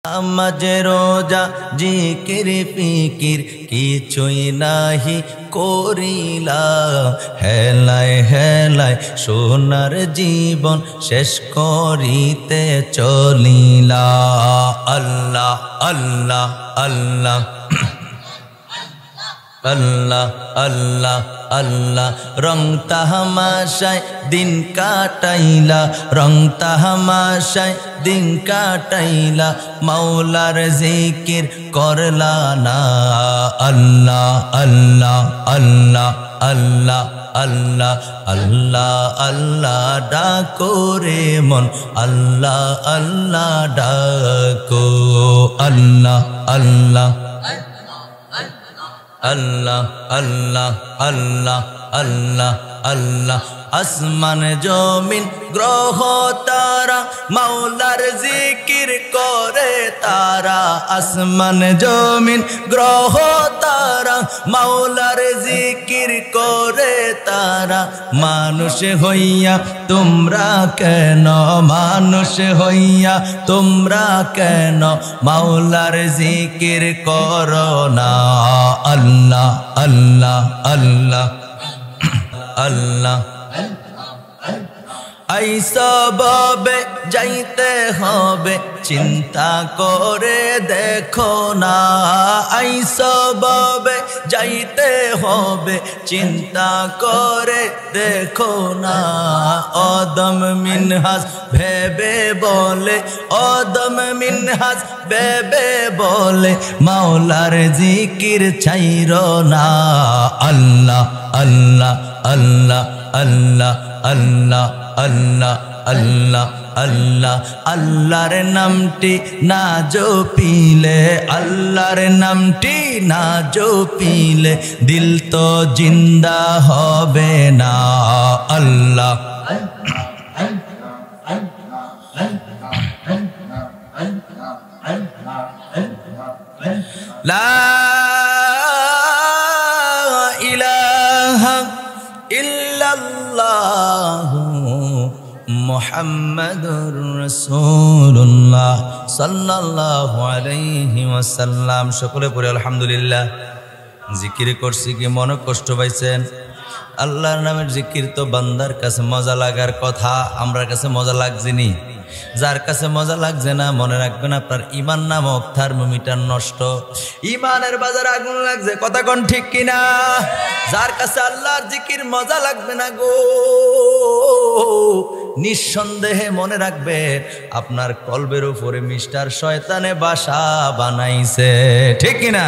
নামাজে রোজা জিকির ফিকির কিছুই নাহি করিলা, হেলায় হেলায় সোনার জীবন শেষ করিতে চলিলা। আল্লাহ আল্লাহ আল্লাহ আল্লাহ আল্লাহ আল্লাহ, রং তামাশায় দিন কাটাইলা, রং তামাশায় দিন কাটাইলা, মাওলার জিকির করলা না। আল্লাহ আল্লাহ আল্লাহ আল্লাহ আল্লাহ আল্লাহ আল্লাহ ডাকো রে মন, আল্লাহ আল্লাহ ডাকো। আল্লাহ আল্লাহ আল্লাহ আল্লাহ আল্লাহ আল্লাহ আল্লাহ, আসমান জমিন গ্রহ তারা মাওলার জিকির করে তারা, আসমান জমিন গ্রহ তারা মাওলার জিকির করে তারা। মানুষ হইয়া তোমরা কেন, মানুষ হইয়া তোমরা কেন মাওলার জিকির করো না। আল্লাহ আল্লাহ আল্লাহ আল্লাহ, আইসা বাবে যাইতে হবে চিন্তা করে দেখো না, আইসা বাবে যাইতে হবে চিন্তা করে দেখো না। অদম মিনহাজ ভেবে বলে, অদম মিনহাজ ভেবে বলে মাওলার জিকির ছাইরো না। আল্লাহ আল্লাহ আল্লাহ আল্লাহ আল্লাহ আল্লাহ আল্লাহ আল্লাহ, আল্লাহর নামটি না জপিলে, আল্লাহর নামটি না জপিলে দিল তো জিন্দা হবে না। আল্লাহ লা ইলাহা ইল্লাল্লাহু মুহাম্মাদুর রাসূলুল্লাহ সাল্লাল্লাহু আলাইহি ওয়াসাল্লাম। সকলে পড়ে আলহামদুলিল্লাহ। জিকির করছি কি মনে কষ্ট পাইছেন? আল্লাহর নামের জিকির তো বান্দার কাছে মজা লাগার কথা, আমরার কাছে মজা লাগছে নি? যার কাছে মজা লাগছে না মনে রাখবেন আপনার ইমান নামক থার্মোমিটার নষ্ট, ইমানের বাজারে আগুন লাগছে। কথা কোন ঠিক কিনা? যার কাছে আল্লাহর জিকির মজা লাগবে না গো, নিঃসন্দেহে মনে রাখবেন আপনার কলবের উপরে মিস্টার শয়তানে বাসা বানাইছে। ঠিক কিনা?